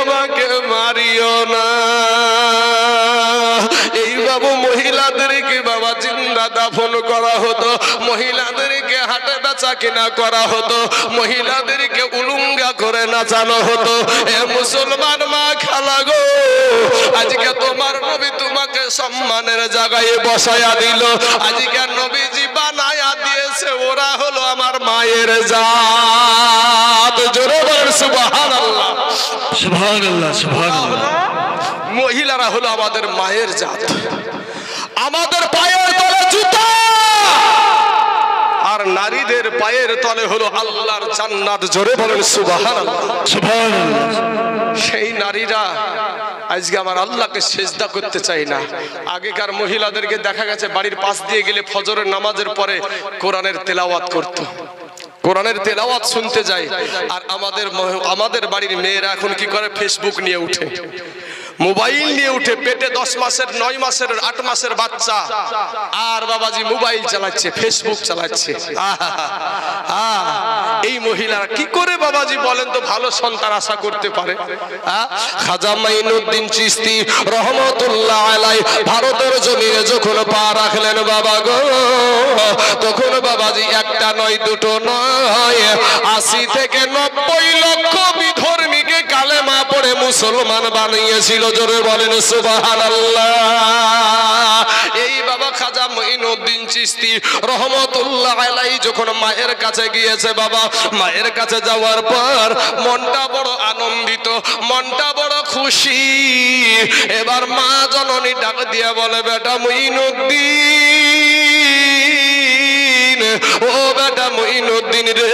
আমাকে মারিও না। এই বাবু মহিলাদেরকে বাবা জিন্দা দাফন করা হতো, মহিলাদেরকে হাটে বেচা কিনা করা হতো, মহিলাদেরকে উলুঙ্গা করে নাচানো হতো। এ মুসলমান মা খালা গো, আজকে তোমার নবী তোমাকে সম্মানের জায়গায় বসায়া দিল। আজকে নবীজি বানায়া দিয়েছে, ওরা হলো আমার মায়ের জাত। জোরে বলেন সুবহানাল্লাহ, সুবহানাল্লাহ, সুবহানাল্লাহ। মহিলারা হলো আমাদের মায়ের জাত। আমাদের পায়ের তলে জুতা, আর নারীদের পায়ের তলে হলো আল্লাহর জান্নাত। জোরে বলেন সুবহানাল্লাহ, সুবহানাল্লাহ। সেই নারীরা আজকে আমার আল্লাহকে সেজদা করতে চাই না। আগেকার মহিলাদেরকে দেখা গেছে বাড়ির পাশ দিয়ে গেলে ফজরের নামাজের পরে কোরআনের তেলাওয়াত করত, কোরআনের তেলাওয়াত শুনতে যায়। আর আমাদের বাড়ির মেয়েরা এখন কি করে? ফেসবুক নিয়ে উঠে, মোবাইল নিয়ে উঠে, পেটে 10 মাসের 9 মাসের 8 মাসের বাচ্চা, আর বাবাজি মোবাইল চালাচ্ছে, ফেসবুক চালাচ্ছে। এই মহিলারা কি করে বাবাজি বলেন তো ভালো সন্তান আশা করতে পারে? খাজা মাইনুদ্দিন চিশতি রহমতুল্লাহ আলাইহি ভারতের জমিনে যখন পা রাখলেন বাবা গো, তখন বাবাজি একটা নয়, দুটো নয়, 80 থেকে 90 লক্ষ বিধর্মীকে কালেমা পড়ে মুসলমান বানিয়েছিল। জোরে বলেন সুবহানাল্লাহ। এই বাবা খাজা মাইনুদ্দিন চিশতি রহমতুল্লাহ আলাইহি যখন মায়ের কাছে গিয়েছে বাবা, মায়ের কাছে যাওয়ার পর মনটা বড় আনন্দিত, মনটা বড় খুশি। এবার মা জননী ডাক দিয়ে বলে, বেটা মুঈনুদ্দিন, ও বেটা মুঈনুদ্দিন রে,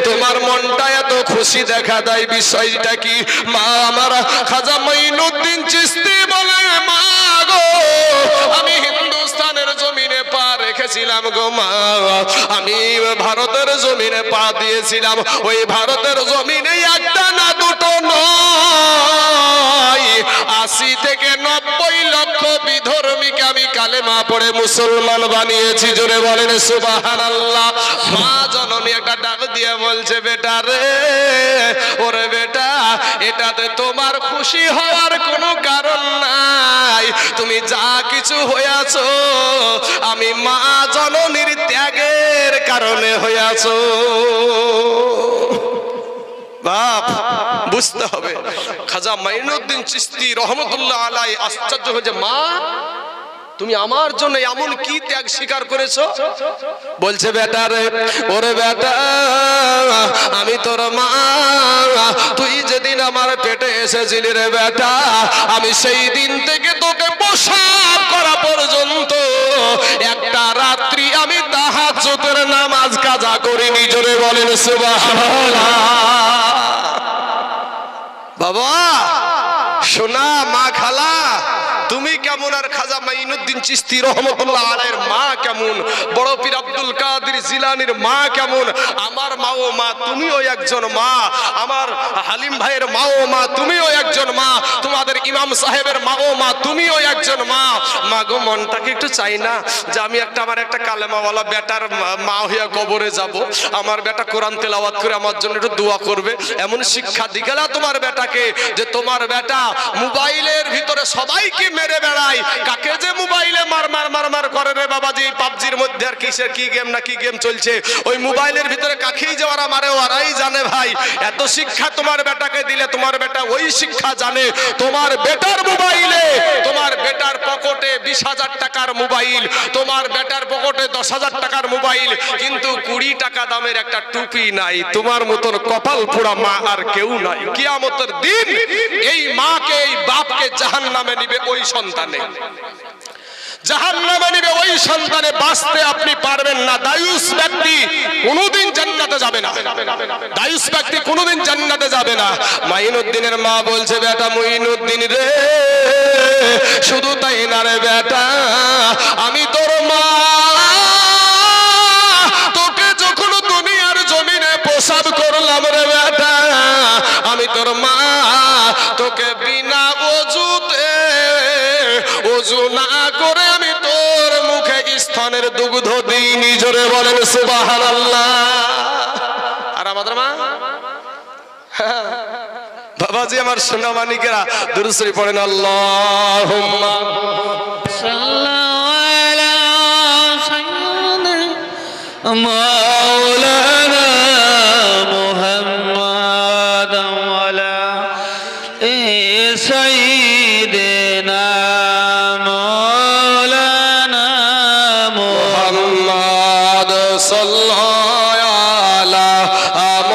তোমার মনটা এত খুশি দেখা দেয়, বিষয়টা কি? মা আমার খাজা মাইনুদ্দিন চিশতি বলে, মা গো, আমি হিন্দুস্তানের জমিনে পা রেখেছিলাম গো মা, আমি ভারতের জমিনে পা দিয়েছিলাম। ওই ভারতের জমিনে একটা না দুটো নয়, 80 থেকে 90 লক্ষ বিধর্মীকে আমি কালেমা পড়ে মুসলমান বানিয়েছি। জোরে বলেন সুবহানাল্লাহ। মা জননী একটা ডাক দিয়ে বলছে, বেটা রে, ওরে বেটা, এটাতে তোমার খুশি হওয়ার কোনো কারণ নাই। তুমি যা কিছু হয়েছো, আমি মা জননীর ত্যাগের কারণে হয়েছো। বাপ বুঝতে হবে। খাজা মাইনুদ্দিন চিশতি রহমতুল্লাহ আলাইহি আশ্চর্য হয়েছে, মা তুমি আমার জন্য এমন কি ত্যাগ স্বীকার করেছো? বলছে, বেটা রে, ওরে বেটা, আমি তোর মা, তুই যেদিন আমার পেটে এসেছিলি রে বেটা, আমি সেই দিন থেকে তোকে প্রসাব করা পর্যন্ত একটা রাত্রি আমি তাহাজ্জুদের নামাজ কাজা করিনি। জোরে বলেন সুবহানাল্লাহ। বাবা সোনা, মা খালা, তুমি কেমন আর খাজা মাইনুদ্দিন চিশতি রহমতুল্লাহ আলাইহির মা কেমন, বড় পীর আব্দুল কাদের জিলানীর মা কেমন, আমার মাও মা, তুমিও একজন মা, আমার হালিম ভাইয়ের মাও মা, তুমিও একজন মা, তোমাদের ইমাম সাহেবের মাও মা, তুমিও একজন মা। মা গো, মনটাকে একটু চাই না যে আমি আমার একটা কালেমাওয়ালা বেটার মা হইয়া কবরে যাব, আমার বেটা কোরআন তেলাওয়াত করে আমার জন্য একটু দোয়া করবে, এমন শিক্ষা দিগেলা তোমার বেটাকে যে তোমার বেটা মোবাইলের ভিতরে সবাইকে মেরে বেড়ায়। কাকে যে মোবাইলে মার মার মার মার করে রে বাবাজি, পাবজির মধ্যে আর কিসের কি গেম না কি গেম চলছে, ওই মোবাইলের ভিতরে কাকেই যে ওরা মারে ওরাই জানে ভাই। এত শিক্ষা তোমার বেটাকে দিলে তোমার বেটা ওই শিক্ষা জানে। তোমার বেটার মোবাইলে, তোমার বেটার পকেটে 20,000 টাকার মোবাইল, তোমার বেটার পকেটে 10,000 টাকার মোবাইল, কিন্তু 20 টাকা দামের একটা টুপি নাই। তোমার মতন কপাল পোড়া মা আর কেউ নাই। কিয়ামতের দিন এই মাকে, এই বাপকে জাহান্নামে নিবে ওই সন্তানে, জাহান্নামে নিবে ওই সন্তানে। বাঁচতে আপনি পারবেন না। দায়ুস ব্যক্তি কোনোদিন জান্নাতে যাবে না, দায়ুস ব্যক্তি কোনোদিন জান্নাতে যাবে না। মাইনুদ্দিনের মা বলছে, বেটা মুঈনুদ্দিন রে, শুধু তাই না রে বেটা, আমি তোর মা, তোকে যখন দুনিয়ার জমিনে প্রসাব করলাম রে বেটা, আমি তোর মা, তোকে বিনা ওযুতে, ওযু না করে আমি তোর মুখে স্তনের দুগ্ধ দিইনি। জোরে বলেন সুবহানাল্লাহ। আর আমাদের মা বাবাজি আমার সোনা মানিকেরা দুরূদ শরীফ পড়েন আল্লাহুম্মা مولانا محمد وعلى سيدنا مولانا محمد صلى على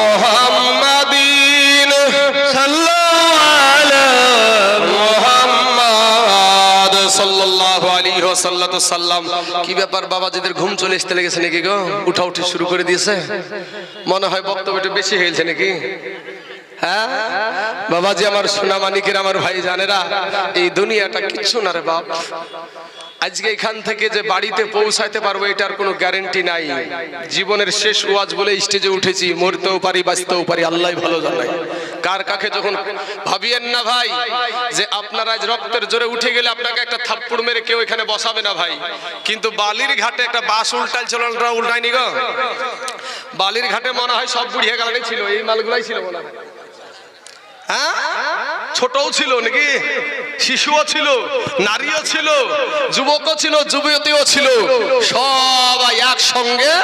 محمدين صلى على محمد সাল্লাল্লাহু আলাইহি ওয়াসাল্লাম। কি ব্যাপার বাবাজিদের ঘুম চলে আসতে লেগেছে নাকি গো? উঠাউঠি শুরু করে দিয়েছে, মনে হয় বক্তব্য একটু বেশি হয়েছে নাকি? হ্যাঁ বাবাজি আমার সোনা মানিকের আমার ভাই জানেরা, এই দুনিয়াটা কিচ্ছু না রে বাপ। আজকে এখান থেকে যে বাড়িতে পৌঁছাইতে পারবো এটার কোনো গ্যারান্টি নাই। জীবনের শেষ ওয়াজ বলে স্টেজে উঠেছি, মরতেও পারি বাঁচতেও পারি, আল্লাহই ভালো জানে কার কাকে যখন। ভাবিয়েন না ভাই যে আপনারা আজ রক্তের জোরে উঠে গেলে আপনাকে একটা থাপ্পড় মেরে কেউ এখানে বসাবে না ভাই। কিন্তু বালির ঘাটে একটা বাস উল্টায়নি গো। বালির ঘাটে মনে হয় সব বুড়িয়ে গেলানি ছিল, এই মালগুলাই ছিল মনে হয়। হ্যাঁ ছোটও ছিল নাকি, শিশুও ছিল, নারীও ছিল, যুবকও ছিল, যুবতীও ছিল, সবাই একসঙ্গে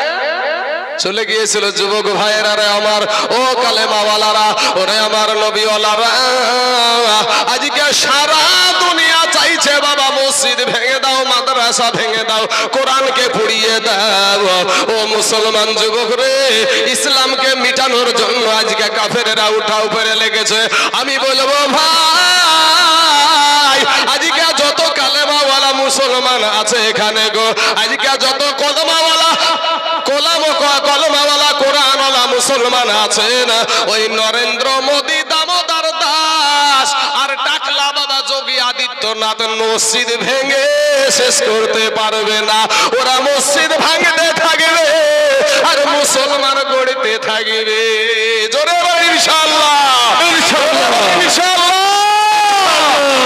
চলে গিয়েছিল। যুবক ভাইয়েরা রে আমার, ও কালেমাওয়ালারা, ওরে আমার নবীওয়ালারা, আজকে সারা দুনিয়া চাইছে বাবা মসজিদ ভেঙে দাও, মাদ্রাসা ভেঙে দাও, কোরআনকে পুড়িয়ে দাও। ও মুসলমান যুবক রে, ইসলামকে মিটানোর জন্য আজকে কাফেরেরা উঠা উপরে লেগেছে। আমি বলবো ভাই, আজকে যত কালেমাওয়ালা মুসলমান আছে এখানে গো, আজকে যত কলমাওয়ালা কলমাওয়ালা কোরআনওয়ালা মুসলমান আছেন, ওই নরেন্দ্র মোদী, দামোদর দাস আর টাকলা বাবা যোগী আদিত্যনাথ মসজিদ ভেঙে শেষ করতে পারবে না। ওরা মসজিদ ভাঙতে থাকবে আর মুসলমান গড়তে থাকবে। জোরে বলি ইনশাআল্লাহ, ইনশাআল্লাহ, ইনশাআল্লাহ।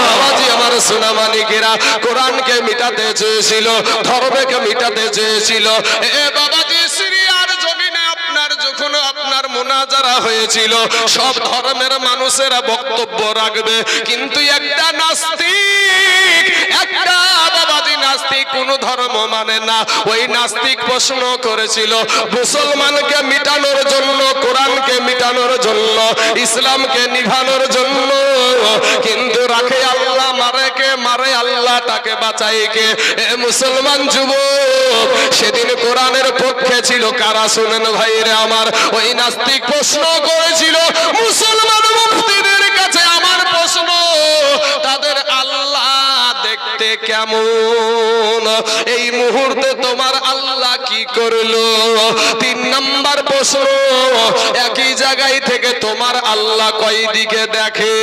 বাবাজি আমার সোনা মানিকেরা কোরআনকে মিটাতে চেয়েছিল, ধর্মকে মিটাতে চেয়েছিল। এ বাবাজি সিরিয়ার জমিনে আপনার যখন আপনার মুনাজারা হয়েছিল, সব ধর্মের মানুষেরা বক্তব্য রাখবে, কিন্তু একটা নাস্তিক, একটা বাবাজি নাস্তিক কোন ধর্ম মানে না, ওই নাস্তিক প্রশ্ন করেছিল মুসলমানকে মিটানোর জন্য, কোরআনকে মিটানোর জন্য, ইসলামকে নিভানোর জন্য, কিন্তু রাখে আল্লাহ, মারে কে? মারে আল্লাহ, তাকে বাঁচাই কে? এ মুসলমান যুবক, সেদিন কোরআনের পক্ষে ছিল কারা শুনেন ভাইরে আমার? ওই নাস্তিক প্রশ্ন করেছিল মুসলমান মুফতিদের কাছে। আমার প্রশ্ন, তাদের আল্লাহ দেখতে কেমন? এই মুহূর্তে তোমার আল্লাহ কি করলো? 3 নাম্বার প্রশ্ন, একই জায়গায় থেকে তোমার আল্লাহ কয় দিকে দেখে?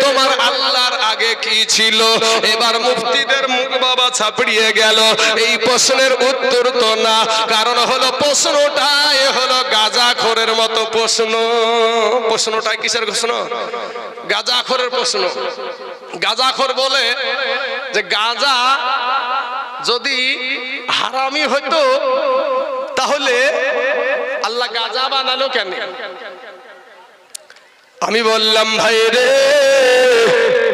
তোমার আল্লাহর আগে কি ছিল? এবার মুফতিদের মুখ বাবা ছাপড়িয়ে গেল। এই প্রশ্নের উত্তর তো না, কারণ হলো প্রশ্নটাই হলো গাঁজাখোরের মতো প্রশ্ন। প্রশ্নটা কিসের প্রশ্ন? গাঁজাখোরের প্রশ্ন। গাঁজাখোর বলে যে গাঁজা যদি হারামি হতো তাহলে আল্লাহ গাঁজা বানালো কেন? আমি বললাম ভাই রে,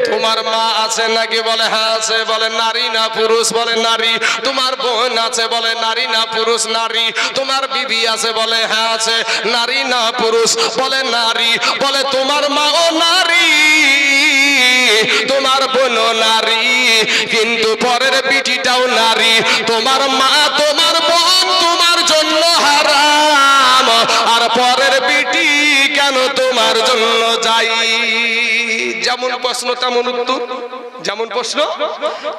তোমার মা আছে নাকি? বলে হ্যাঁ আছে। বলে নারী না পুরুষ? বলে নারী। তোমার বোন আছে? বলে নারী না পুরুষ? নারী। তোমার বিবি আছে? বলে হ্যাঁ আছে। নারী না পুরুষ? বলে নারী। বলে তোমার মাও নারী, তোমার বোনও নারী, কিন্তু পরের বিটিটাও নারী। তোমার মা, তোমার বোন তোমার জন্য হারাম, আর পরের বিটি কেন তোমার জন্য যাই? যেমন প্রশ্ন তেমন উত্তর, যেমন প্রশ্ন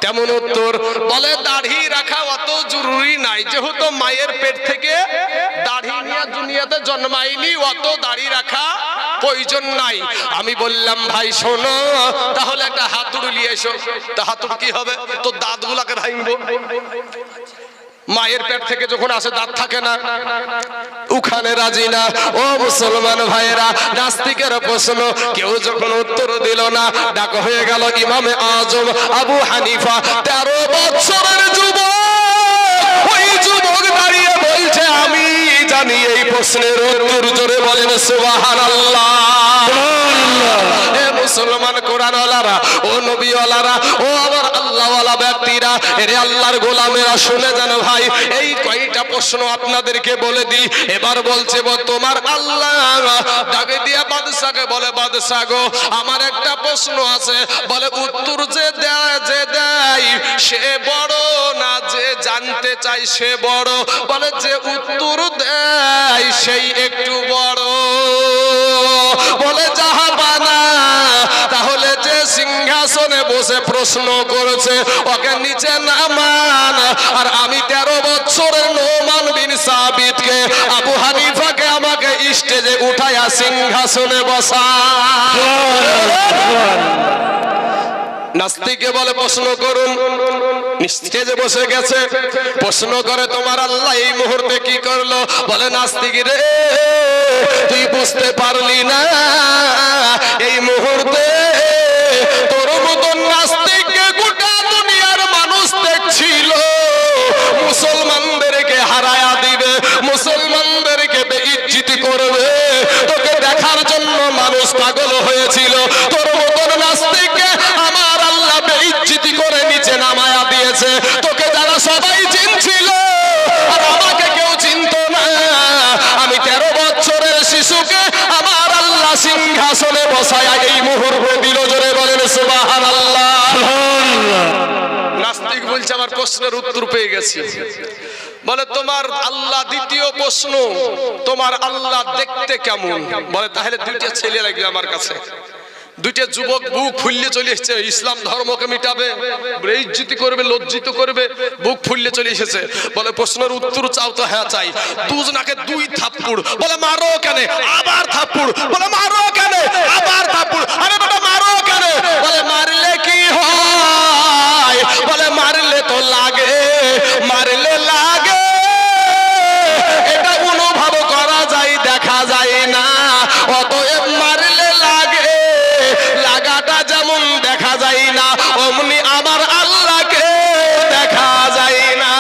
তেমন উত্তর। বলে দাড়ি রাখা অত জরুরি নাই, যেহেতু মায়ের পেট থেকে দাড়ি নিয়ে দুনিয়াতে জন্মাইনি, অত দাড়ি রাখা প্রয়োজন নাই। আমি বললাম ভাই শোনো, তাহলে একটা হাতুড়ি নিয়ে এসো। তা হাতুড়ি কি হবে? তো দাঁতগুলাকে ভাঙবো। মায়ের পেট থেকে যখন আসে দাঁত থাকে না, ওখানে রাজি না। ও মুসলমান ভাইয়েরা, নাস্তিকের প্রশ্ন কেউ যখন উত্তর দিল না, ডাক হয়ে গেল ইমামে আজম আবু হানিফা। 13 বছরের যুবক, ওই যুবক দাঁড়িয়ে বলছে আমি জানি এই প্রশ্নের উত্তর, জোরে বলেন সুবহানাল্লাহ। এ মুসলমান কোরআনওয়ালারা, ও নবীওয়ালারা, ও আমার আল্লাহওয়ালা ব্যক্তিরা, এরে আল্লাহর গোলামেরা, শুনে যান ভাই, এই কয়টা প্রশ্ন আপনাদেরকে বলে দিই। এবার বলছে তোমার আল্লাহ ডাকে দিয়া বাদশাকে বলে, বাদশা গো, আমার একটা প্রশ্ন আছে। বলে উত্তর যে দেয় সে বড় না যে জানতে চাই সে বড়? বলে যে উত্তর দেয় সেই একটু বড়। বলে জাহাবানা, তাহলে যে সিংহাসনে বসে প্রশ্ন করেছে ওকে নিচে নামান। আর আমি 13 বছরের নোমান বিন সাবিতকে, আবু হানিফাকে আমাকে স্টেজে উঠায়া সিংহাসনে বসা। নাস্তিকে বলে প্রশ্ন করুন, স্টেজে বসে গেছে, প্রশ্ন করে তোমার আল্লাহ এই মুহূর্তে কি করলো? বলে নাস্তিক রে, তুই বুঝতে পারলি না, এই মুহূর্তে তোর মতন নাস্তিককে গোটা দুনিয়ার মানুষ দেখছিল। মুসলমানদেরকে হারায়া দিবে, মুসলমানদেরকে বেইজ্জতি করবে, তোকে দেখার জন্য মানুষ পাগল হয়েছিল। তোর মতন নাস্তিককে আমার আল্লাহ বেইজ্জতি করে নিচে নামায়া দিয়েছে। তোকে যারা সবাই চিনছিল আর আমাকে কেউ চিনতো না। আমি 13 বছরের শিশুকে আমার আল্লাহ সিংহাসনে বসায়া এই মুহূর্তে দিল, জোরে বলেন সুবহানাল্লাহ। নাস্তিক বলছে আমার প্রশ্নের উত্তর পেয়ে গেছি। বলে তোমার আল্লাহ, দ্বিতীয় প্রশ্ন, তোমার আল্লাহ দেখতে কেমন? বলে তাহলে 2টা ছেলে লাগবে আমার কাছে, 2টা যুবক বুক ফুললে চলে এসেছে, ইসলাম ধর্মকে মিটাবে, বেইজ্জতি করবে, লজ্জিত করবে, বুক ফুললে চলে এসেছে। বলে প্রশ্নের উত্তর চাও তো? হ্যাঁ চাই। দুজনাকে 2 থাপ্পড়। বলে মারো কেন? আবার থাপ্পড়। বলে মারো কেন? আবার থাপ্পড়। আরে বেটা মারো কেন? বলে মারলে কি হয়? বলে মারলে তো লাগে, মারলে লাগে, এটা অনুভব করা যায়, দেখা যায় না। অতএব মারলে লাগে, লাগাটা যেমন দেখা যায় না, অমনি আমার আল্লাহকে দেখা যায় না।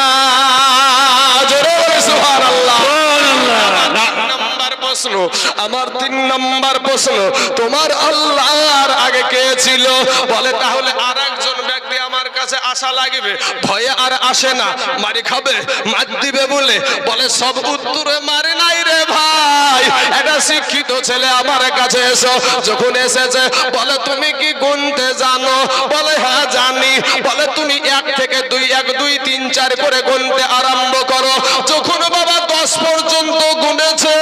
জোরে বলে সুবহানাল্লাহ। আমার 3 নম্বর প্রশ্ন, তোমার আল্লাহর আগে কে ছিল? বলে তাহলে আর একজন ব্যক্তি আমার কাছে আসা লাগবে, ভয়ে আর আসে না, মারি খাবে, মার দিবে বলে। বলে সব উত্তরে মারে নাই রে ভাই, একটা শিক্ষিত ছেলে আমার কাছে এসো। যখন এসেছে বলে তুমি কি গুনতে জানো? বলে হ্যাঁ জানি। বলে তুমি 1 থেকে 2, 1, 2, 3, 4 করে গুনতে আরম্ভ করো। যখন বাবা 10 পর্যন্ত গুনেছে,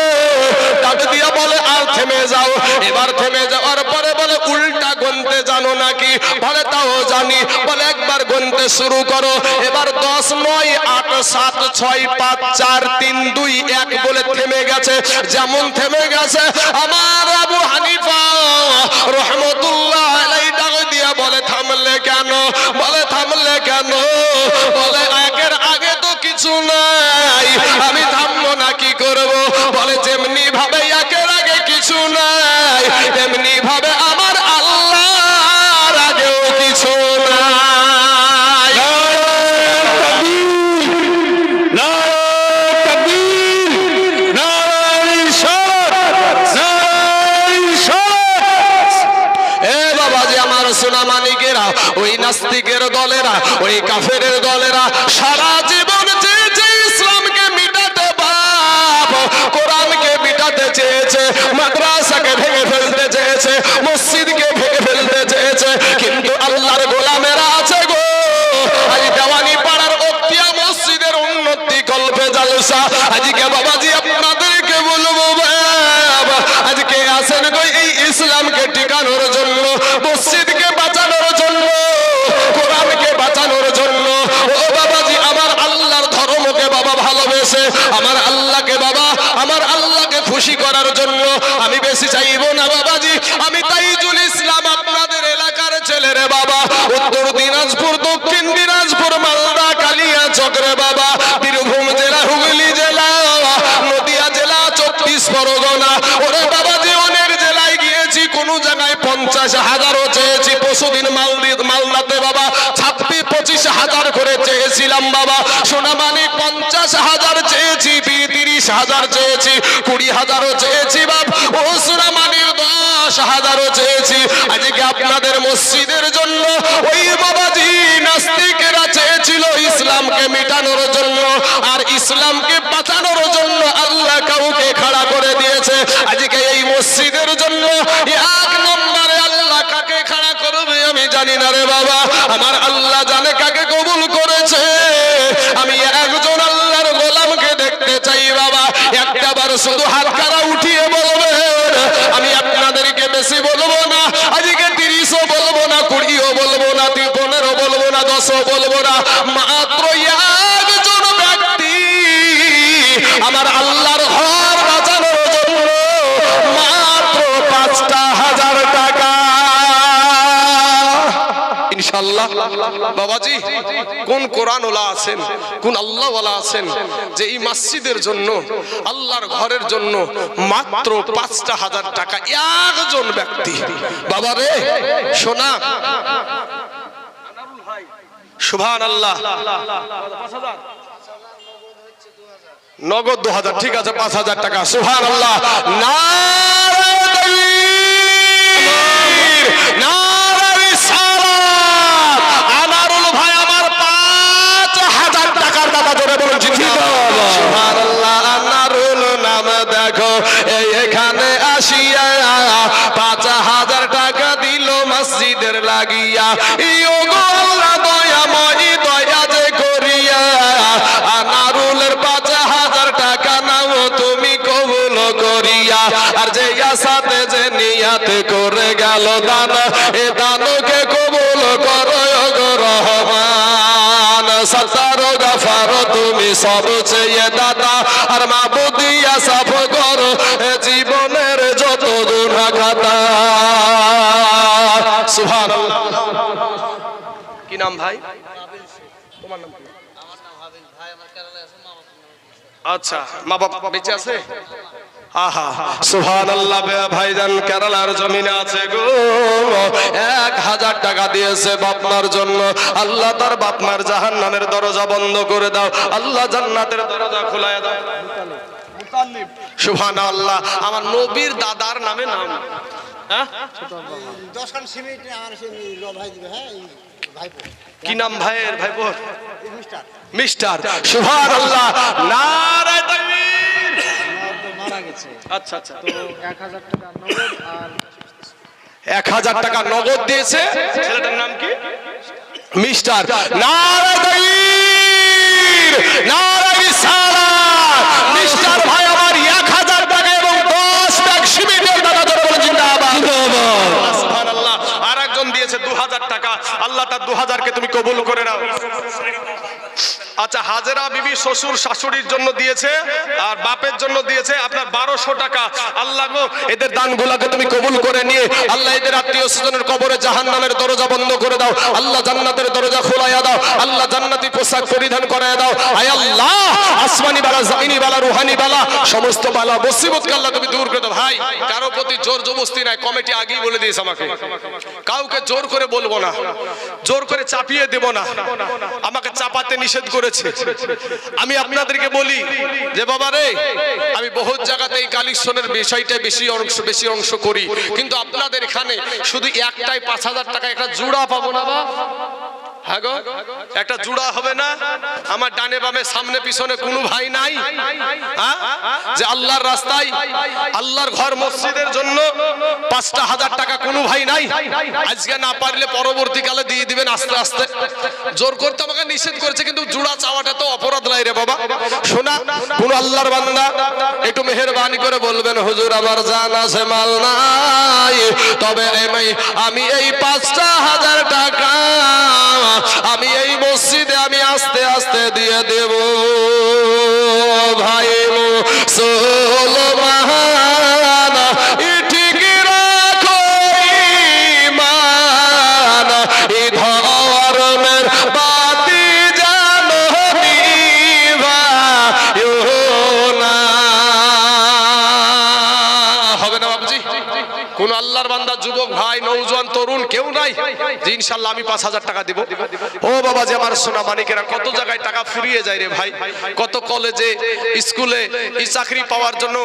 তাকে দিয়া বলে আর থেমে যাও। এবার থেমে যাওয়ার পরে বলে উল্টা গুনতে জানো নাকি? বলে তাও জানি। বলে একবার গুনতে শুরু করো। এবার 10, 9, 8, 7, 6, 5, 4, 3, 2, 1 বলে থেমে গেছে। যেমন থেমে গেছে আমার আবু হানিফা রহমতুল্লাহ আলাইহি ডাক দিয়া বলে থামলে কেন? বলে থামলে কেন? বলে একের আগে তো কিছু নাই, আমি থামবো না কি করব? বলে যেমনি ভাবে একের আগে কিছু নাই, তেমনি ভাবে আমার আল্লাহর আগেও কিছু নাই। সোনা মানিকেরা, ওই নাস্তিকের দলেরা, ওই কাফেরের দলেরা সারা জীবন যে ইসলামকে মিটাতে, বাপ কোরআনকে মিটাতে চেয়েছে, মাদ্রাসাকে ভেঙে ফেলতে চেয়েছে, মসজিদকে ভেঙে ফেলতে চেয়েছে, কিন্তু আল্লাহর গোলামেরা আছে গো। আজ দেওয়ানি পাড়ার অক্তিয়া মসজিদের উন্নতি কল্পে জালসা। আজকে বাবাজি আপনাদেরকে বলবো, আজকে আসেন গো এই ইসলামকে টিকানোর জন্য, মসজিদকে বাঁচানোর জন্য, কোরআনকে বাঁচানোর জন্য। ও বাবাজি, আমার আল্লাহর ধর্মকে বাবা ভালোবেসে, আমার আল্লাহকে বাবা, আমার আল্লাহকে খুশি করার জন্য আমি বেশি চাইবো না বাবাজি। আমি তাইজুল ইসলাম আপনাদের এলাকার ছেলেরে বাবা, উত্তর দিনাজপুর, দক্ষিণ দিনাজপুর, মালদা, কালিয়াচক রে বাবা, বীরভূম জেলা, হুগলি জেলা, নদিয়া জেলা, 34 পরগনা। ওরে বাবাজি অনেক জেলায় গিয়েছি, কোন জায়গায় 50,000ও চেয়েছি। পরশুদিন মালদাতে বাবা 26-25,000 করে চেয়েছিলাম বাবা। সোনামানি 50,000 চেয়েছি, 30 30,000 চেয়েছি, 20,000ও চেয়েছি বাপ, ওসরা মানির 10,000ও চেয়েছি। আজকে আপনাদের মসজিদের জন্য ওই বাবাজি নাস্তিকেরা চেয়েছিল ইসলামকে মিটানোর জন্য, আর ইসলামকে বাঁচানোর জন্য আল্লাহ কাউকে খাড়া করে দিয়েছে। আজকে এই মসজিদের জন্য 1 নম্বরে আল্লাহ কাকে খাড়া করবে আমি জানি না রে বাবা, আমার আল্লাহ জানে কাকে কবুল করেছে। আমি একজন আল্লাহর গোলামকে দেখতে চাই বাবা, একটাবার শুধু হাত কারা উঠিয়ে বলবেন। আমি আপনাদেরকে বেশি বলবো না, আজকে 30ও বলবো না, 20ও বলবো না, 15ও বলবো না, 10ও বলবো না, মাত্র একজন ব্যক্তি আমার আল্লাহর ঘর বাঁচানোর জন্য মাত্র 5,000 টাকা ইনশাআল্লাহ। বাবাজি কোন কোরআন ওয়ালা আছেন, কোন আল্লাহ ওয়ালা আছেন যে এই মসজিদের জন্য আল্লাহর ঘরের জন্য মাত্র 5,000 টাকা একজন ব্যক্তি। বাবা রে শোনা, সুবহানাল্লাহ, নগদ 2,000, ঠিক আছে 5,000 টাকা, সুবহানাল্লাহ। নারে তাকবীর, নারে রিসালাত। আনারুল ভাই আমার 5,000 টাকার দাদা, জোরে বলুন জিন্দাবাদ। সুবহানাল্লাহ। আনারুল নাম দেখো এখানে আসিয়া 5,000 টাকা দিল মসজিদের লাগিয়া। ইও গো আল্লাহ দয়াময়, দয়া যে করিয়া আনারুলের 5,000 টাকা নাও তুমি কবুল করিয়া। আর যে আসাতে যে নিয়াত করে গেল দান, এ দানকে কবুল করো গো রহমান। সত্তারো গাফারো তুমি সব চেয়ে দাতা, আর মাবুদিয়া সাফ করো জীবনের যত গুনাহ খাতা। সুবহানাল্লাহ। কি নাম ভাই? তোমার নাম কি? আচ্ছা, মা বাবা বেঁচে আছে? আহা সুবহানাল্লাহ। ভাইজান কেরালার জমিনে আছে গো, 1,000 টাকা দিয়েছে বাপমার জন্য। আল্লাহ তার বাপমার জাহান্নামের দরজা বন্ধ করে দাও, আল্লাহ জান্নাতের দরজা খোলায় দাও। সুবহানাল্লাহ। আমার নবীর দাদার নামে নাম, হ্যাঁ কি নাম ভাইয়ের? ভাইপো মিস্টার। সুবহানাল্লাহ। নারে তাকবীর। আচ্ছা আচ্ছা, তো 1,000 টাকা নগদ দিয়েছে। ছেলেটার নাম কি? মিস্টার। নারে তাকবীর, নারে রিসালাত। মিস্টার ভাই আমার 1,000 টাকা এবং 10 ব্যাগ সিমেন্টের দাদা, ধরে বলে জিন্দাবাদ। সুবহানাল্লাহ। আর একজন দিয়েছে 2,000 টাকা। আল্লাহ তার 2,000 কে তুমি কবুল করে নাও। আচ্ছা, হাজেরা বিবি শ্বশুর শাশুড়ির জন্য দিয়েছে আর বাপের জন্য দিয়েছে আপনার 1200 টাকা। আল্লাহ গো এদের দানগুলোকে তুমি কবুল করে নিয়ে আল্লাহ এদের আত্মীয় স্বজনের কবরে জাহান্নামের দরজা বন্ধ করে দাও, আল্লাহ জান্নাতের দরজা খোলাইয়া দাও, আল্লাহ জান্নাতি পোশাক পরিধান করাইয়া দাও। আয় আল্লাহ, আসমানি বালা, জামিনি বালা, রুহানি বালা, সমস্ত বালা মুসিবতকে আল্লাহ তুমি দূর করে দাও। ভাই কারো প্রতি জোর জবরদস্তি নাই, কমিটি আগেই বলে দিয়েছে আমাকে, কাউকে জোর করে বলবো না, জোর করে চাপিয়ে দেব না, আমাকে চাপাতে নিষেধ করেছে। আমি আপনাদেরকে বলি যে বাবা রে, আমি বহুত জায়গাতে এই কালেকশনের বিষয়টা বেশি অংশ করি, কিন্তু আপনাদের এখানে শুধু একটাই 5,000 টাকা একটা জোড়া পাবো না বা? হ্যাঁ গো, একটা জোড়া হবে না? আমার ডানে বামে সামনে পিছনে কোনো ভাই নাই যে আল্লাহর রাস্তায় আল্লাহর ঘর মসজিদের জন্য 5,000 টাকা কোনো ভাই নাই? আজকে না পারলে পরবর্তীকালে দিয়ে দিবেন আস্তে আস্তে। জোর করতে আমাকে নিষেধ করেছে, কিন্তু জোড়া চাওয়াটা তো অপরাধ নাই রে বাবা। শোনা, কোন আল্লাহর বান্দা একটু মেহেরবানি করে বলবেন হুজুর আমার জান আছে মাল নাই, তবে আমি এই 5,000 টাকা আমি এই মসজিদে আমি আস্তে আস্তে দিয়ে দেব। ভাই মুসলমান ঠিক রাখো ঈমান, এই ধর্মের বাতি জানো নিভাইও না। হবে না বাবুজি? কোন আল্লাহর বান্দা যুবক ভাই নওজোয়ান তরুণ কেউ নাই যে ইনশাআল্লাহ আমি 5,000 টাকা দিব? ও বাবা যে আমার সোনা মানিকেরা, কত জায়গায় টাকা ফুরিয়ে যায় রে ভাই, কত কলেজে স্কুলে এই চাকরি পাওয়ার জন্য।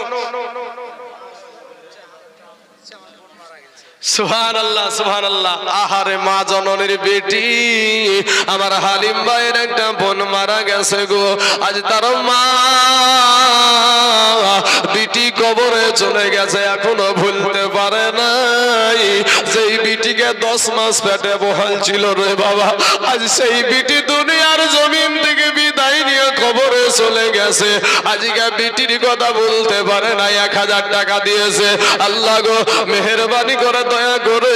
সুবহানাল্লাহ সুবহানাল্লাহ। আহারে মা জননীর বেটি আমার হালিম ভাইয়ের একটা বোন মারা গেছে গো, আজ তার মা বিটি কবরে চলে গেছে, এখনো ভুলতে পারে নাই যেই বিটিকে 10 মাস পেটে বহাল ছিল রে বাবা, আজ সেই বিটি দুনিয়ার জমিন থেকে বিদায় নিয়ে কবরে চলে গেছে, আজকে বিটির কথা বলতে পারে না, 1000 টাকা দিয়েছে। আল্লাহ গো মেহেরবানি করে দয়া করে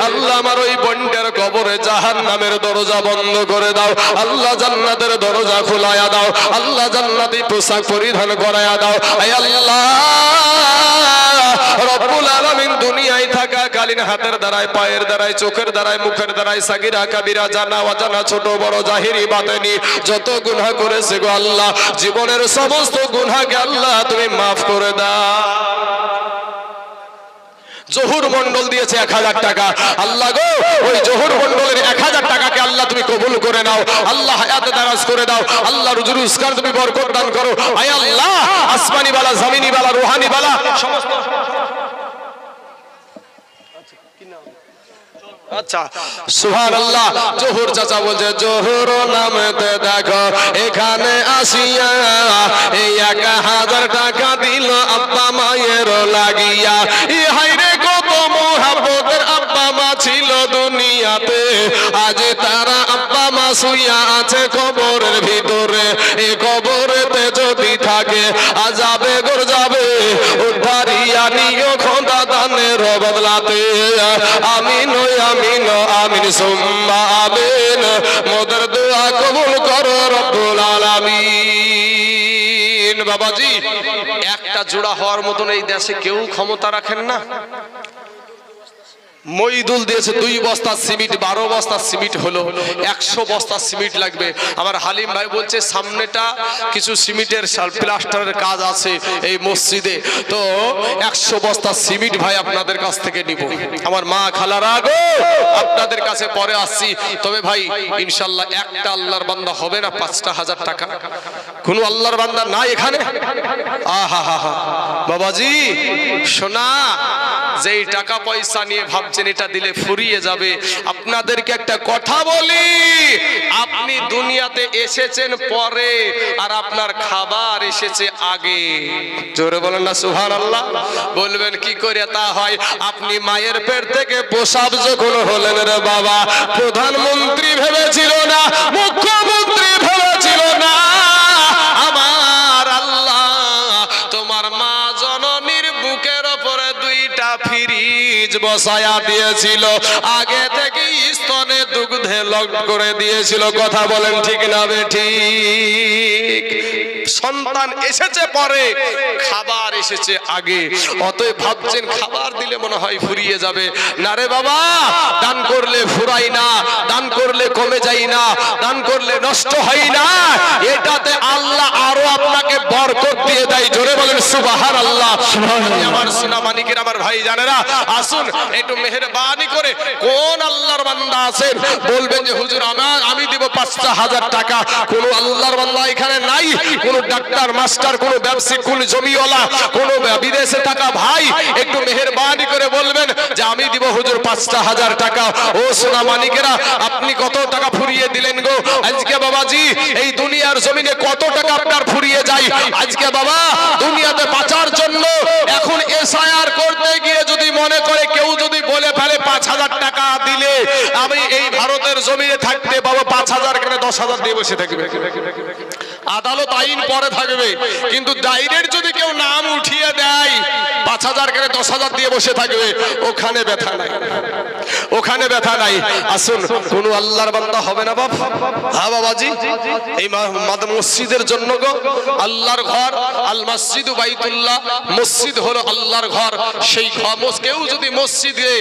আল্লাহ আমার ওই বোনটার কবরে জাহান্নামের দরজা বন্ধ করে দাও, আল্লাহ জান্নাতের দরজা খোলায়া দাও, আল্লাহ জান্নাতি পোশাক পরিধান করায়া দাও। আয় আল্লাহ রব্বুল আলামিন দুনিয়ায় থাকাকালীন হাতের দ্বারায়, পায়ের দ্বারায়, চোখের দ্বারায়, মুখের দ্বারায়, সাগিরা কাবিরা, জানা অজানা, ছোট বড়, জাহিরি বাতেনি যত গুনাহ করেছে গো আল্লাহ, জীবনের সমস্ত গুনাহকে আল্লাহ তুমি মাফ করে দাও। জহুর মন্ডল দিয়েছে 1000 টাকা, আল্লাহ গো ওই জহুর মন্ডলের 1000 টাকাকে আল্লাহ তুমি কবুল করে নাও, আল্লাহ হায়াতে দারাজ করে দাও, আল্লাহ রুজি রোজগার তুমি বরকত দান করো। আয় আল্লাহ আসমানি বালা, জমিনি বালা, রুহানি বালা সমস্ত। আচ্ছা সুবহানাল্লাহ। জহুর চাচা বলছে জহুর নামেতে দেখো এখানে আসিয়া এই 1000 টাকা দিল আব্বা মায়ের লাগিয়া, ই হায়রে কত মোহাব্বতের আব্বা মা ছিল দুনিয়াতে, আজ তারা আব্বা মা শুইয়া আছে কবরের ভিতরে, এই কবরেতে যদি থাকে আযাবে গর যাবে, উদ্ধারিয়া নিও খোদা দানের বদলাতে। আমিন আমিন আমিন সুম্মা আমিন, মোদের দোয়া কবুল করো রব্বুল আলামিন। বাবাজি একটা জোড়া হওয়ার মতন এই দেশে কেউ ক্ষমতা রাখেন না। মইদুল দিয়েছে 2 বস্তা সিমেন্ট, 12 বস্তা সিমেন্ট হলো, 100 বস্তা সিমেন্ট লাগবে। আমার হালিম ভাই বলছে সামনেটা কিছু সিমেন্টের প্লাস্টারের কাজ আছে এই মসজিদে, তো 100 বস্তা সিমেন্ট ভাই আপনাদের কাছ থেকে নিব। আমার মা খালারা গো আপনাদের কাছে পরে আসছি, তবে ভাই ইনশাআল্লাহ একটা আল্লাহর বান্দা হবে না 5,000 টাকা? কোন আল্লাহর বান্দা নাই এখানে? আহা হা হা বাবাজি সোনা, যেই টাকা পয়সা নিয়ে ভাবছেন এটা দিলে ফুরিয়ে যাবে, আপনাদেরকে একটা কথা বলি, আপনি দুনিয়াতে এসেছেন পরে আর আপনার খাবার এসেছে আগে। জোরে বলেন না সুবহানাল্লাহ। বলবেন কি করে তা হয়? আপনি মায়ের পেট থেকে প্রসব যখন হলেন রে বাবা, প্রধানমন্ত্রী ভেবেছিল না, মুখ্যমন্ত্রী ভেবেছিল না, আমার আল্লাহ তোমার মা জননীর বুকের উপরে 2টা ফ্রিজ বসায়া দিয়েছিল, আগে থেকে স্তনে দুগ্ধে লক করে দিয়েছিল। কথা বলেন ঠিক না বেঠিক? সন্তান এসেছে পরে, খাবার এসেছে আগে। অতএব ভাবছেন খাবার দিলে মনে হয় ফুরিয়ে যাবে, না রে বাবা, দান করলে ফুরাই না, দান করলে কমে যাই না, দান করলে নষ্ট হয় না, এটাতে আল্লাহ আরো আপনাকে বরকত দিয়ে দেয়। জোরে বলেন সুবহানাল্লাহ। আমার সোনা মানিকের আমার ভাই জানেরা, আসুন একটু মেহেরবানি করে কোন আল্লাহর বান্দা আছেন বলবেন যে হুজুর আমি দিব 5,000 টাকা? কোন আল্লাহর বান্দা এখানে নাই? কোন ডাক্তার মাস্টার, কোন ব্যবসায়ী, কোন জমিওয়ালা, কোন বিদেশে থাকা ভাই একটু মেহেরবানি করে বলবেন যে আমি দিব হুজুর 5,000 টাকা। ও সোনা মানিকেরা আপনি কত টাকা ফুরিয়ে দিলেন গো আজকে বাবাজি? এই দুনিয়ার জমিনে কত টাকা আপনার ফুরিয়ে যায় আজকে বাবা? দুনিয়াতে বাঁচার জন্য এখন এসআইআর করতে গিয়ে যদি মনে করে কেউ যদি বলে ফেলে 5,000 টাকা দিলে আমি এই ভারতের জমিনে থাকতে পাবো, 5,000 কেন 10,000 দিয়ে বসে থাকবে। আদালত আইন পরে থাকবে, কিন্তু ডাইরেক্ট যদি কেউ নাম উঠিয়ে দেয় 5,000 কেন 10,000 দিয়ে বসে থাকবে, ওখানে ব্যথা নাই, ওখানে ব্যথা নাই। আসুন কোন আল্লাহর বান্দা হবে না বাপ? হ্যাঁ বাবাজি, এই মসজিদের জন্য গো, আল্লাহর ঘর, আল মসজিদু বাইতুল্লাহ, মসজিদ হলো আল্লাহর ঘর। সেই কেউ যদি মসজিদে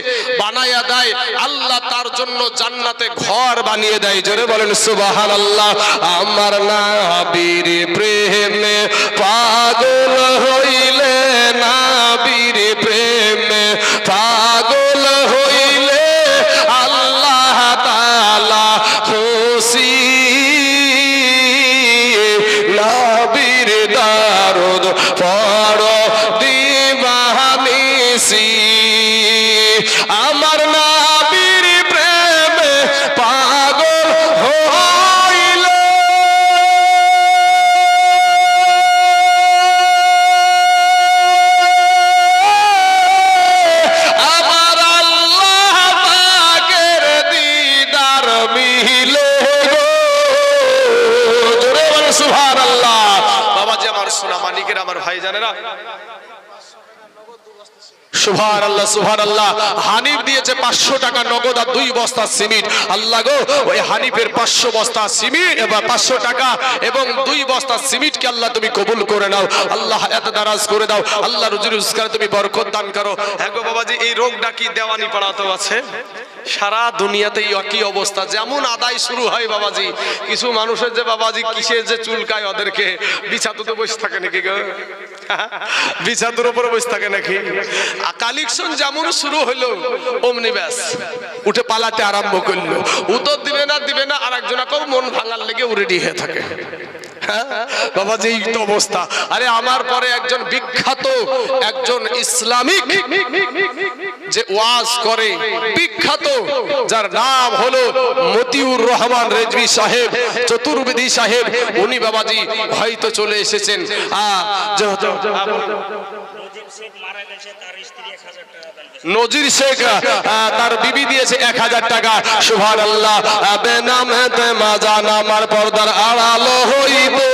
বানায়া দেয় আল্লাহ তার জন্য জান্নাতে ঘর বানিয়ে দেয়। জোরে বলেন সুবহানাল্লাহ। আমার নবীর প্রেমে পাগল হইলে, নবীর প্রেমে পাগল হইলে ভাইরা। সুবহানাল্লাহ সুবহানাল্লাহ। হানিফ দিয়েছে 500 টাকা নগদ আর 2 বস্তা সিমেন্ট। আল্লাহ গো, ওই হানিফের 500 বস্তা সিমেন্ট বা 500 টাকা এবং 2 বস্তা সিমেন্টকে আল্লাহ তুমি কবুল করে নাও। আল্লাহ এত দারাজ করে দাও। আল্লাহ রুজি রোজগারে তুমি বরকত দান করো। হ্যাঁ গো বাবাজি, এই রোগটা কি দেওয়ানি পাড়াতেও আছে? সারা দুনিয়াতেই একই অবস্থা। যেমন আদায় শুরু হয় বাবাজি, কিছু মানুষের যে বাবাজি কিসের যে চুলকায় ওদেরকে, বিছাতুতে বসে থাকে নাকি গো? বিছাতুর উপরে বসে থাকে নাকি? কালেকশন যেমন শুরু হলো অমনি ব্যাস উঠে পালাতে আরম্ভ করলো। উত্তর দিবে না আর একজনকেও মন ভাঙার লেগে রেডি হয়ে থাকে। বাবাজি এই তো অবস্থা। আরে আমার পরে একজন বিখ্যাত একজন ইসলামিক যে ওয়াজ করে, বিখ্যাত, যার নাম হলো মতিউর রহমান রেজভী সাহেব, চতুর্বেদী সাহেব, উনি বাবাজি হয়তো চলে এসেছেন। নজির শেখ তার বিবি দিয়েছে 1000 টাকা। সুবহানাল্লাহ। বেনামেতে মাজা নামার পর্দার আড়ালো হইবে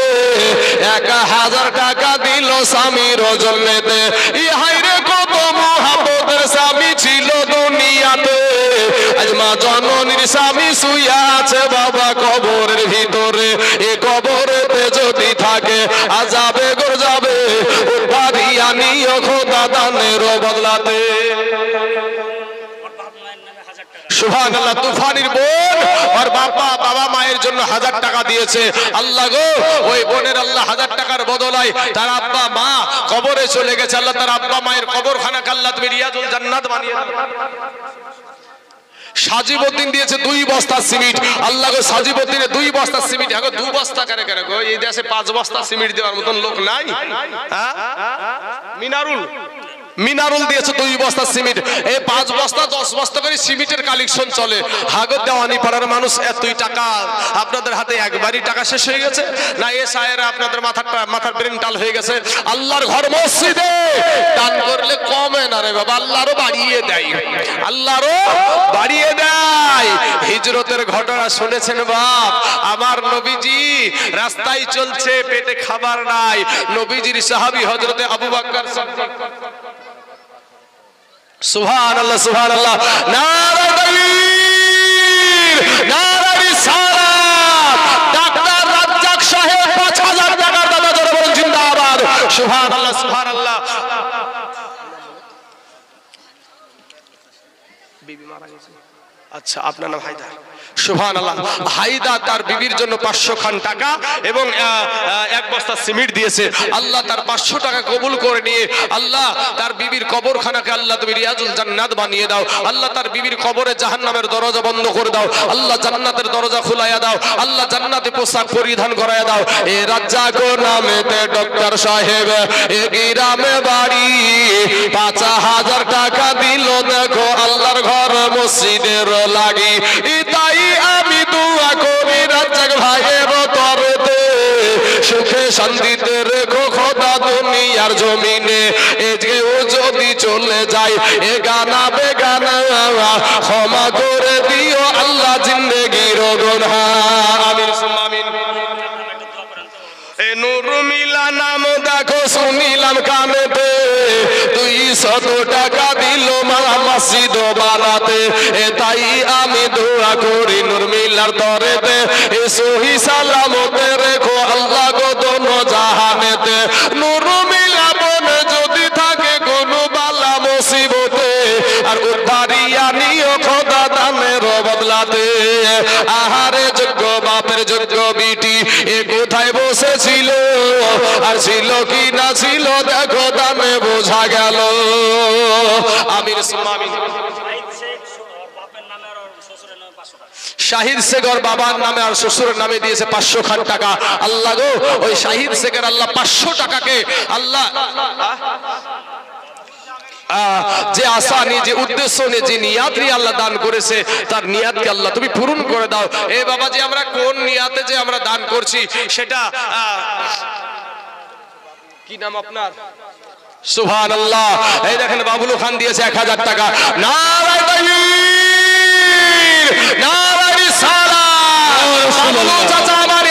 1000 টাকা দিল স্বামীর জন্যতে। ইহাই রে কত মহাব্বতের স্বামী ছিল দুনিয়াতে। আজ মা জননীর স্বামী শুইয়া আছে বাবা কবরের ভিতরে। এ কবরেতে যদি থাকে আযাবে গর্জাবে, উদ্ধারিয়া নিও খোদা দানের বদলাতে। সুবহানাল্লাহ। তুফানির বোন আর বাবা মায়ের জন্য 1000 টাকা দিয়েছে। আল্লাহ গো, ওই বোনের আল্লাহ 1000 টাকার বদলায় তার আব্বা মা কবরে চলে গেছে। আল্লাহ তার আব্বা মায়ের কবরখানাকে আল্লাহ তুমি রিয়াজুল জান্নাত বানিয়ে দাও। সাজিবউদ্দিন দিয়েছে 2 বস্তা সিমেন্ট। আল্লাহ গো, সাজিবউদ্দিনে 2 বস্তা সিমেন্ট। হ্যাঁ গো, 2 বস্তা করে গো, এই দেশে 5 বস্তা সিমেন্ট দেওয়ার মতন লোক নাই। হ্যাঁ, মিনারুল দিয়েছে 2 বস্তা সিমেন্ট। এই 5 বস্তা 10 বস্তা করে সিমেন্টের কালেকশন চলে। হাগর দেওয়ানি পাড়ার মানুষ এতই টাকা আপনাদের হাতে একবারই টাকা শেষ হয়ে গেছে না? এ সায়েরা আপনাদের মাথার ব্রেন টাল হয়ে গেছে। আল্লাহর ঘর মসজিদে দান করলে কমে না রে বাবা, আল্লাহরও বাড়িয়ে দেয়, আল্লাহরও বাড়িয়ে দেয়। হিজরতের ঘটনা শুনেছেন বাপ? আমার নবীজি রাস্তায় চলছে, পেটে খাবার নাই। নবীজির সাহাবী হযরতে আবু বকর সিদ্দিক। সুবহানাল্লাহ সুবহানাল্লাহ। নারে তাকবীর, নারে রিসালাত। ডাক্তার রাজ্জাক সাহেব 5000 টাকার দাদা জোরে বলুন জিন্দাবাদ। সুবহানাল্লাহ সুবহানাল্লাহ। বিবি মারা গেছে। আচ্ছা, আপনার নাম হায়দার। সুবহানাল্লাহ। হায়দা তার বিবির জন্য 500 খান টাকা এবং 1 বস্তা সিমেন্ট দিয়েছে। আল্লাহ তার 500 টাকা কবুল করে নিয়ে আল্লাহ তার বিবির কবরখানাকে আল্লাহ তুমি রিয়াজুল জান্নাত বানিয়ে দাও। আল্লাহ তার বিবির কবরে জাহান্নামের দরজা বন্ধ করে দাও। আল্লাহ জান্নাতের দরজা খুলাইয়া দাও। আল্লাহ জান্নাতে পোশাক পরিধান করাইয়া দাও। এ রাজ্জাক নামেতে ডক্টর সাহেব, এ গ্রামে বাড়ি, 5000 টাকা দিল দেখো আল্লাহর ঘর মসজিদের লাগি। তাই আমি দোয়া করি রাজ্জাক ভাইয়ের তরতে সুখে শান্তিতে রেখো খোদা দুনিয়ার জমিনে। এ যে ও যদি চলে যায় এ গানা বেগানা, ক্ষমা করে দিও আল্লাহ জিন্দেগির গুনাহ। আমিন সুম্মা আমিন। এ নূর মিলা নাম দেখো শুনিলাম কানেতে, 200 টাকা দিল মা মসজিদ বানাতে। এ তাই আমি দোয়া করি নূর মিলার তরেতে এ সহি সালামতে রেখো আল্লাহ গো দোনো জাহানেতে। নূর মিলা বনে যদি থাকে কোনো বালা মুসিবতে, আর উদ্ধারিয়া নিও খোদা দানের বদলাতে। আহারে যোগ্য বাপের যোগ্য বিটি এ কোথায় বসেছিল, আর ছিল কি না ছিল দেখো দামে বোঝা গেল। আমির সুম্মা আমিন। শাহিদ শেখর বাবার নামে আর শ্বশুরের নামে দিয়েছে 500 খান টাকা। আল্লাহ গো, ওই শাহিদ শেখর আল্লাহ 500 টাকাকে আল্লাহ যে আশা নিয়ে, যে উদ্দেশ্য নিয়ে, যে নিয়াত নিয়ে আল্লাহ দান করেছে, তার নিয়াতকে আল্লাহ তুমি পূরণ করে দাও। এ বাবা যে আমরা কোন নিয়াতে যে আমরা দান করছি সেটা কি নাম আপনার? সুবহানাল্লাহ। এই দেখেন বাবুলু খান দিয়েছে 1000 টাকা। নারে তাকবীর, নারে রিসালাত। বাবুলু চাচা আমার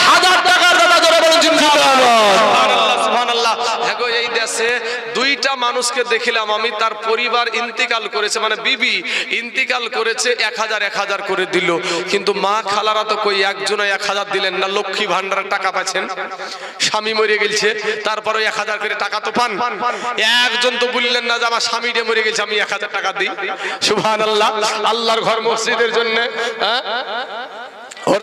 1000 টাকার দাদা জোরে বলুন জিন্দাবাদ। সুবহানাল্লাহ সুবহানাল্লাহ। হ্যাঁ গো, এই দেশে দুইটা মানুষকে দেখিলাম আমি, তার পরিবার ইন্তিকাল করেছে, মানে বিবি ইন্তিকাল করেছে, 1000 করে দিল, কিন্তু মা খালারা তো কই একজন 1000 দিলেন না, লক্ষ্মী ভান্ডারের টাকা পাচ্ছেন, স্বামী মরে গেছে তারপরে 1000 করে টাকা তো পান, একজন তো বললেন না যে আমার স্বামীটা মরে গেছে আমি 1000 টাকা দিই। সুবহানাল্লাহ, আল্লাহর ঘর মসজিদের জন্য, হ্যাঁ